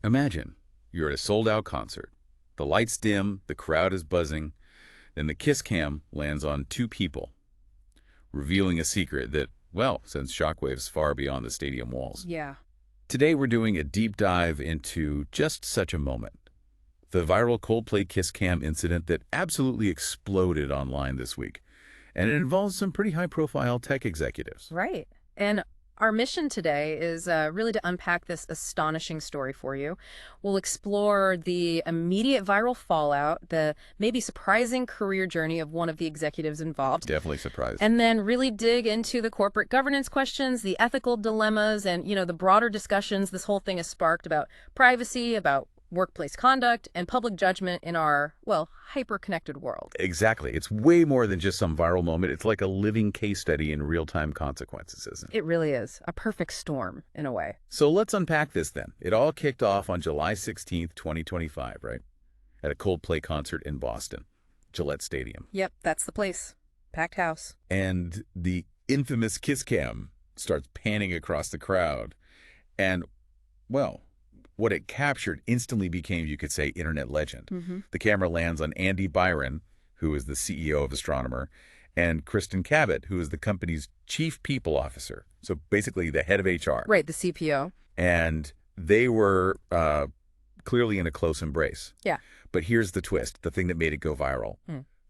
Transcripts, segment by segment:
Imagine you're at a sold-out concert. The lights dim, the crowd is buzzing, then the kiss cam lands on two people, revealing a secret that, well, sends shockwaves far beyond the stadium walls. Yeah. Today we're doing a deep dive into just such a moment. The viral Coldplay kiss cam incident that absolutely exploded online this week. And it involves some pretty high-profile tech executives. Right. And our mission today is really to unpack this astonishing story for you. We'll explore the immediate viral fallout, the maybe surprising career journey of one of the executives involved. Definitely surprised. And then really dig into the corporate governance questions, the ethical dilemmas, and, the broader discussions this whole thing has sparked about privacy, about workplace conduct, and public judgment in our, well, hyper-connected world. Exactly. It's way more than just some viral moment. It's like a living case study in real-time consequences, isn't it? It really is. A perfect storm, in a way. So let's unpack this then. It all kicked off on July 16th, 2025, right? At a Coldplay concert in Boston, Gillette Stadium. Yep, that's the place. Packed house. And the infamous kiss cam starts panning across the crowd. And, well, what it captured instantly became, you could say, internet legend. The camera lands on Andy Byron, who is the CEO of Astronomer, and Kristin Cabot, who is the company's chief people officer. So basically the head of HR. Right, the CPO. And they were clearly in a close embrace. Yeah. But here's the twist, the thing that made it go viral.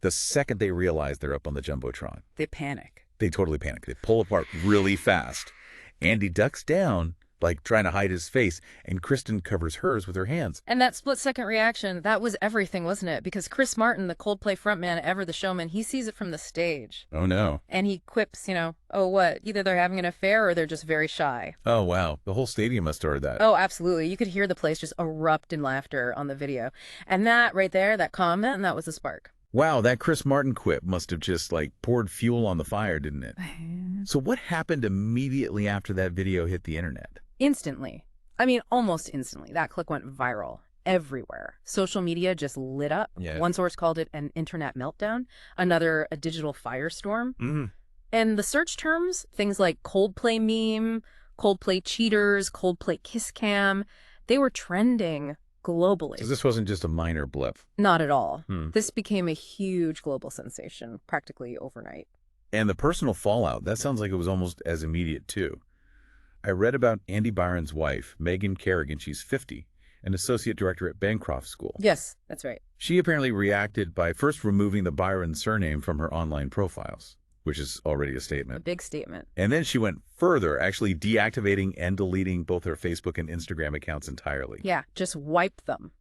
The second they realize they're up on the Jumbotron, They panic. they totally panic. They pull apart really fast. Andy ducks down, like trying to hide his face, and Kristin covers hers with her hands. And that split-second reaction, that was everything, wasn't it? Because Chris Martin, the Coldplay frontman, ever the showman, he sees it from the stage. Oh, no. And he quips, oh, what? Either they're having an affair or they're just very shy. Oh, wow. The whole stadium must have heard that. Oh, absolutely. You could hear the place just erupt in laughter on the video. And that right there, that comment, and that was the spark. Wow, that Chris Martin quip must have just, poured fuel on the fire, didn't it? So what happened immediately after that video hit the internet? Instantly. I mean, almost instantly. That clip went viral everywhere. Social media just lit up. Yeah. One source called it an internet meltdown, another a digital firestorm. And the search terms, things like Coldplay meme, Coldplay cheaters, Coldplay kiss cam, they were trending globally. So this wasn't just a minor blip. Not at all. This became a huge global sensation practically overnight. And the personal fallout, that sounds like it was almost as immediate, too. I read about Andy Byron's wife, Megan Kerrigan. She's 50, an associate director at Bancroft School. Yes, that's right. She apparently reacted by first removing the Byron surname from her online profiles, which is already a A statement. big statement. And then she went further, actually deactivating and deleting both her Facebook and Instagram accounts entirely. Yeah, just wiped them.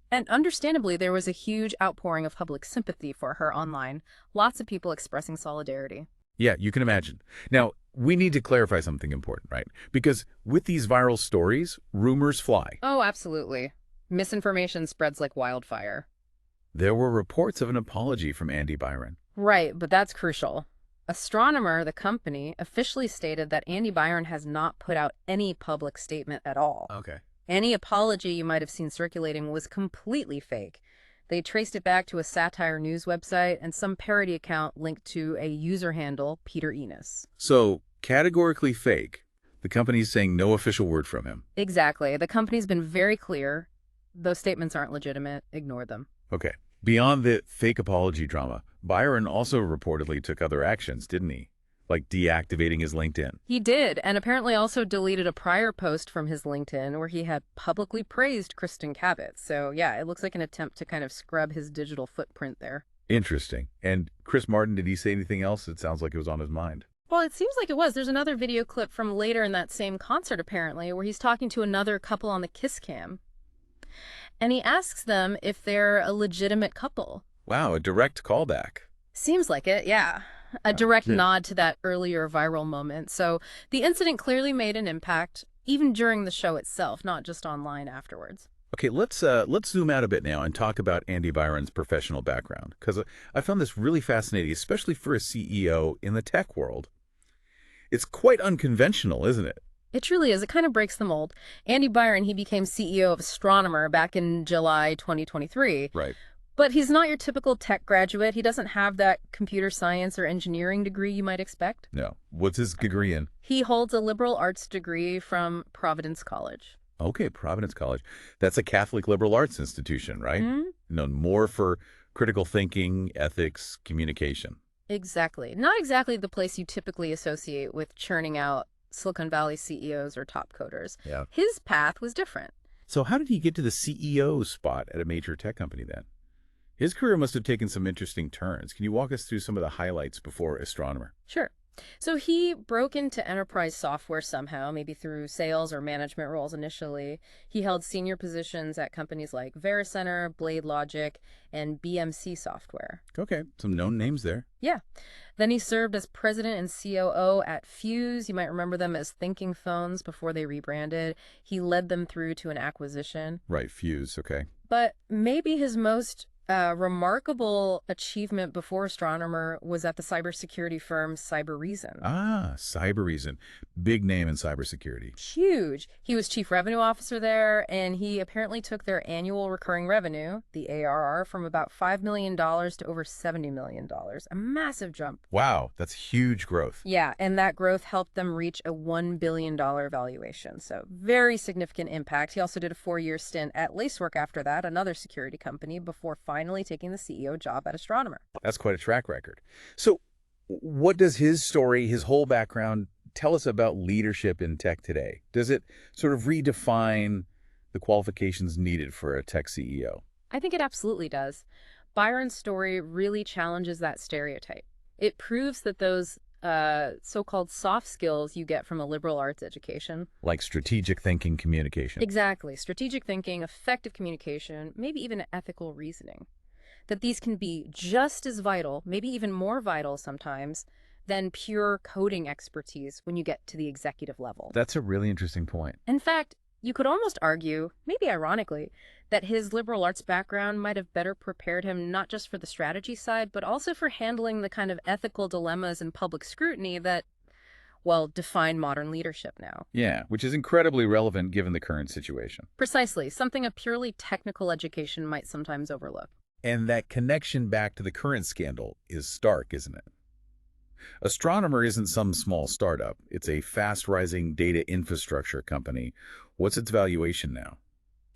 And understandably, there was a huge outpouring of public sympathy for her online. Lots of people expressing solidarity. Yeah, you can imagine. Now, we need to clarify something important, right? Because with these viral stories, rumors fly. Oh, absolutely. Misinformation spreads like wildfire. There were reports of an apology from Andy Byron. Right, but that's crucial. Astronomer, the company, officially stated that Andy Byron has not put out any public statement at all. Okay. Any apology you might have seen circulating was completely fake. They traced it back to a satire news website and some parody account linked to a user handle, Peter Enos. So, categorically fake. The company's saying no official word from him. Exactly. The company's been very clear. Those statements aren't legitimate. Ignore them. Okay. Beyond the fake apology drama, Byron also reportedly took other actions, didn't he? Like deactivating his LinkedIn. He did, and apparently also deleted a prior post from his LinkedIn where he had publicly praised Kristin Cabot. So yeah, it looks like an attempt to kind of scrub his digital footprint there. Interesting. And Chris Martin, did he say anything else? It sounds like it was on his mind. Well, it seems like it was. There's another video clip from later in that same concert, apparently, where he's talking to another couple on the kiss cam. And he asks them if they're a legitimate couple. Wow, a direct callback. Seems like it, yeah. A direct nod to that earlier viral moment. So the incident clearly made an impact, even during the show itself, not just online afterwards. Okay, let's zoom out a bit now and talk about Andy Byron's professional background, because I found this really fascinating, especially for a CEO in the tech world. It's quite unconventional, isn't it? It truly is. It kind of breaks the mold. Andy Byron, he became CEO of Astronomer back in July 2023. Right. But he's not your typical tech graduate. He doesn't have that computer science or engineering degree you might expect. No. What's his degree in? He holds a liberal arts degree from Providence College. Okay, Providence College. That's a Catholic liberal arts institution, right? Hmm. Known more for critical thinking, ethics, communication. Exactly. Not exactly the place you typically associate with churning out Silicon Valley CEOs or top coders. Yeah. His path was different. So how did he get to the CEO spot at a major tech company then? His career must have taken some interesting turns. Can you walk us through some of the highlights before Astronomer? Sure. So he broke into enterprise software somehow, maybe through sales or management roles initially. He held senior positions at companies like Vericenter, Blade Logic, and BMC Software. Okay, some known names there. Yeah. Then he served as president and COO at Fuse. You might remember them as Thinking Phones before they rebranded. He led them through to an acquisition. Right, Fuse, okay. But maybe his most remarkable achievement before Astronomer was at the cybersecurity firm Cybereason. Ah, Cybereason. Big name in cybersecurity. Huge. He was chief revenue officer there, and he apparently took their annual recurring revenue, the ARR, from about $5 million to over $70 million. A massive jump. Wow, that's huge growth. Yeah, and that growth helped them reach a $1 billion valuation. So very significant impact. He also did a 4-year stint at Lacework after that, another security company, before finally taking the CEO job at Astronomer. That's quite a track record. So what does his story, his whole background, tell us about leadership in tech today? Does it sort of redefine the qualifications needed for a tech CEO? I think it absolutely does. Byron's story really challenges that stereotype. It proves that those so-called soft skills you get from a liberal arts education. Like strategic thinking, communication. Exactly. Strategic thinking, effective communication, maybe even ethical reasoning. That these can be just as vital, maybe even more vital sometimes, than pure coding expertise when you get to the executive level. That's a really interesting point. In fact, you could almost argue, maybe ironically, that his liberal arts background might have better prepared him not just for the strategy side, but also for handling the kind of ethical dilemmas and public scrutiny that, well, define modern leadership now. Yeah, which is incredibly relevant given the current situation. Precisely, something a purely technical education might sometimes overlook. And that connection back to the current scandal is stark, isn't it? Astronomer isn't some small startup. It's a fast-rising data infrastructure company. What's its valuation now?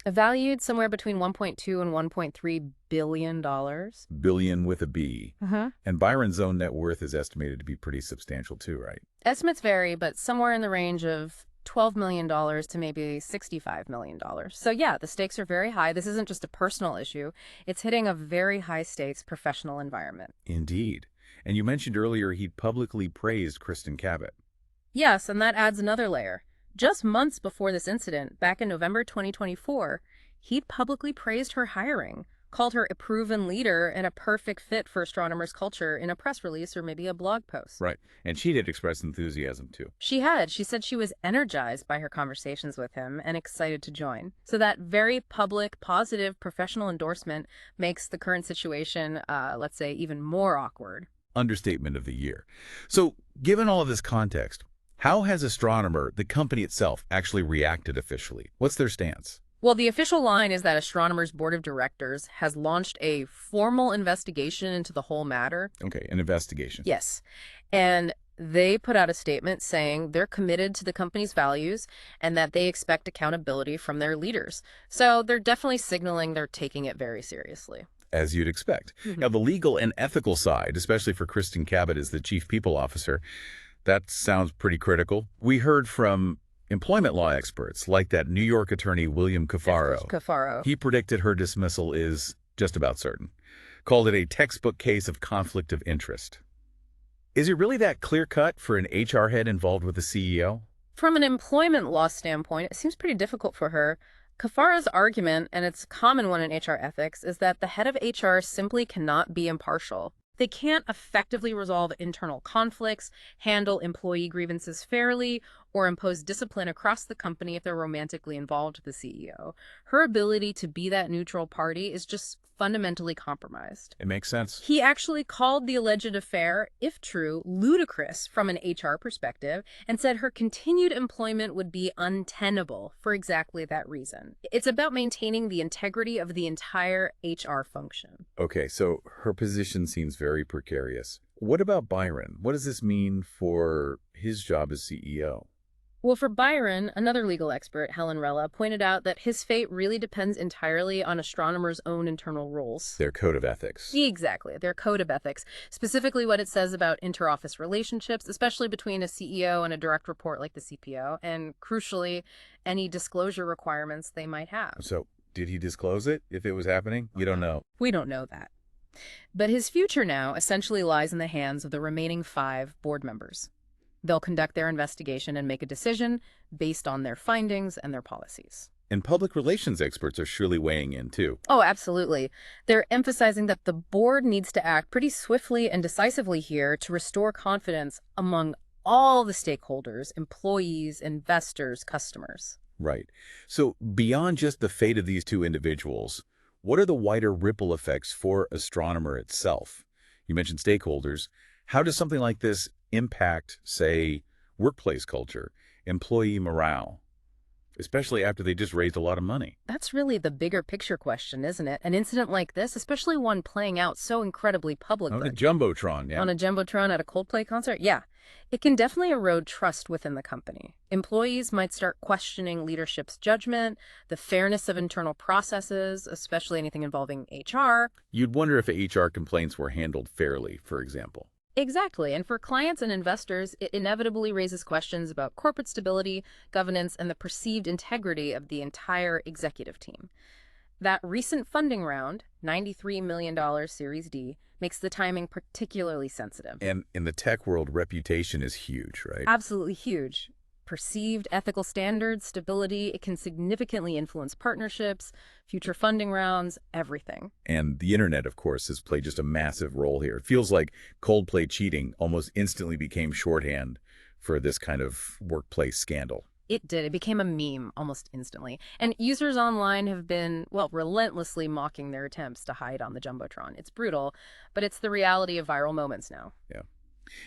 Valued somewhere between $1.2 and $1.3 billion. Billion with a B. Uh-huh. And Byron's own net worth is estimated to be pretty substantial too, right? Estimates vary, but somewhere in the range of $12 million to maybe $65 million. So yeah, the stakes are very high. This isn't just a personal issue. It's hitting a very high-stakes professional environment. Indeed. And you mentioned earlier he'd publicly praised Kristin Cabot. Yes, and that adds another layer. Just months before this incident, back in November 2024, he'd publicly praised her hiring, called her a proven leader and a perfect fit for Astronomer's culture in a press release or maybe a blog post. Right. And she did express enthusiasm too. She had. She said she was energized by her conversations with him and excited to join. So that very public, positive, professional endorsement makes the current situation, let's say, even more awkward. Understatement of the year. So, given all of this context, how has Astronomer, the company itself, actually reacted officially? What's their stance? Well, the official line is that Astronomer's board of directors has launched a formal investigation into the whole matter. Okay, an investigation. Yes. And they put out a statement saying they're committed to the company's values and that they expect accountability from their leaders. So they're definitely signaling they're taking it very seriously. As you'd expect. Now, the legal and ethical side, especially for Kristin Cabot as the chief people officer, that sounds pretty critical. We heard from employment law experts like that New York attorney William Cafaro. He predicted her dismissal is just about certain. Called it a textbook case of conflict of interest. Is it really that clear-cut for an HR head involved with the CEO? From an employment law standpoint, it seems pretty difficult for her. Cafaro's argument, and it's a common one in HR ethics, is that the head of HR simply cannot be impartial. They can't effectively resolve internal conflicts, handle employee grievances fairly, or impose discipline across the company if they're romantically involved with the CEO. Her ability to be that neutral party is just fundamentally compromised. It makes sense. He actually called the alleged affair, if true, ludicrous from an HR perspective, and said her continued employment would be untenable for exactly that reason. It's about maintaining the integrity of the entire HR function. Okay, so her position seems very precarious. What about Byron? What does this mean for his job as CEO? Well, for Byron, another legal expert, Helen Rella, pointed out that his fate really depends entirely on astronomers' own internal rules. Their code of ethics. Exactly, their code of ethics, specifically what it says about interoffice relationships, especially between a CEO and a direct report like the CPO, and crucially, any disclosure requirements they might have. So, did he disclose it if it was happening? You don't know. We don't know that. But his future now essentially lies in the hands of the remaining 5 board members. They'll conduct their investigation and make a decision based on their findings and their policies. And public relations experts are surely weighing in, too. Oh, absolutely. They're emphasizing that the board needs to act pretty swiftly and decisively here to restore confidence among all the stakeholders, employees, investors, customers. Right. So beyond just the fate of these 2 individuals, what are the wider ripple effects for Astronomer itself? You mentioned stakeholders. How does something like this impact, say, workplace culture, employee morale, especially after they just raised a lot of money? That's really the bigger picture question, isn't it? An incident like this, especially one playing out so incredibly publicly. On a Jumbotron, yeah. On a Jumbotron at a Coldplay concert? Yeah. It can definitely erode trust within the company. Employees might start questioning leadership's judgment, the fairness of internal processes, especially anything involving HR. You'd wonder if HR complaints were handled fairly, for example. Exactly. And for clients and investors, it inevitably raises questions about corporate stability, governance, and the perceived integrity of the entire executive team. That recent funding round, $93 million Series D, makes the timing particularly sensitive. And in the tech world, reputation is huge, right? Absolutely huge. Perceived ethical standards, stability, it can significantly influence partnerships, future funding rounds, everything. And the internet, of course, has played just a massive role here. It feels like Coldplay cheating almost instantly became shorthand for this kind of workplace scandal. It did. It became a meme almost instantly. And users online have been, well, relentlessly mocking their attempts to hide on the Jumbotron. It's brutal, but it's the reality of viral moments now. Yeah.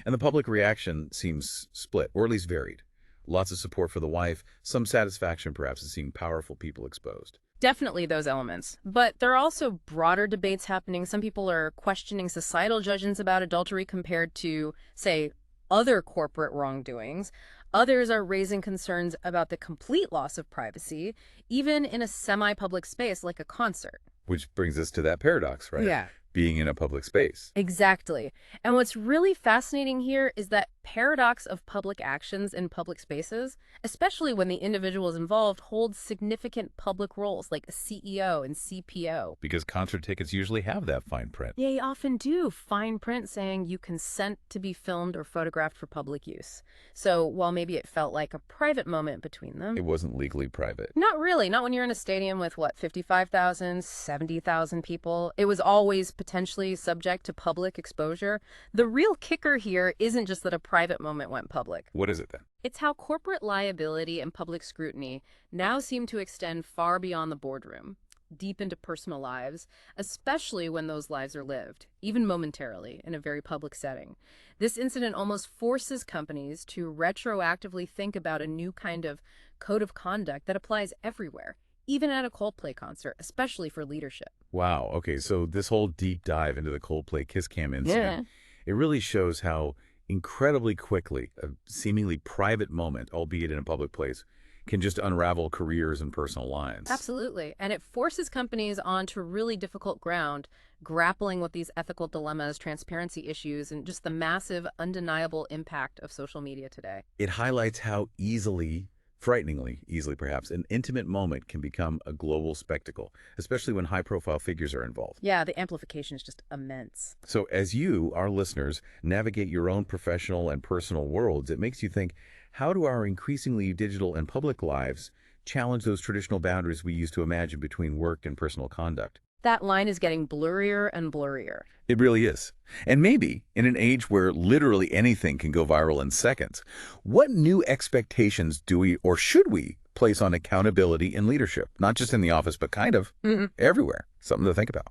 And the public reaction seems split, or at least varied. Lots of support for the wife, some satisfaction perhaps at seeing powerful people exposed. Definitely those elements. But there are also broader debates happening. Some people are questioning societal judgments about adultery compared to, say, other corporate wrongdoings. Others are raising concerns about the complete loss of privacy, even in a semi-public space like a concert. Which brings us to that paradox, right? Yeah. Being in a public space. Exactly. And what's really fascinating here is that paradox of public actions in public spaces, especially when the individuals involved hold significant public roles like a CEO and CPO. Because concert tickets usually have that fine print. They often do. Fine print saying you consent to be filmed or photographed for public use. So while maybe it felt like a private moment between them, It wasn't legally private. not really. Not when you're in a stadium with, 55,000, 70,000 people. It was always potentially subject to public exposure. The real kicker here isn't just that a private moment went public. What is it then? It's how corporate liability and public scrutiny now seem to extend far beyond the boardroom, deep into personal lives, especially when those lives are lived, even momentarily, in a very public setting. This incident almost forces companies to retroactively think about a new kind of code of conduct that applies everywhere, even at a Coldplay concert, especially for leadership. Wow. Okay, so this whole deep dive into the Coldplay Kiss Cam incident, it really shows how incredibly quickly a seemingly private moment, albeit in a public place, can just unravel careers and personal lives. Absolutely. And it forces companies onto really difficult ground, grappling with these ethical dilemmas, transparency issues, and just the massive, undeniable impact of social media today. It highlights how easily, frighteningly easily perhaps, an intimate moment can become a global spectacle, especially when high-profile figures are involved. Yeah, the amplification is just immense. So as you, our listeners, navigate your own professional and personal worlds, it makes you think, how do our increasingly digital and public lives challenge those traditional boundaries we used to imagine between work and personal conduct? That line is getting blurrier and blurrier. It really is. And maybe, in an age where literally anything can go viral in seconds, what new expectations do we, or should we, place on accountability and leadership? Not just in the office, but kind of everywhere. Something to think about.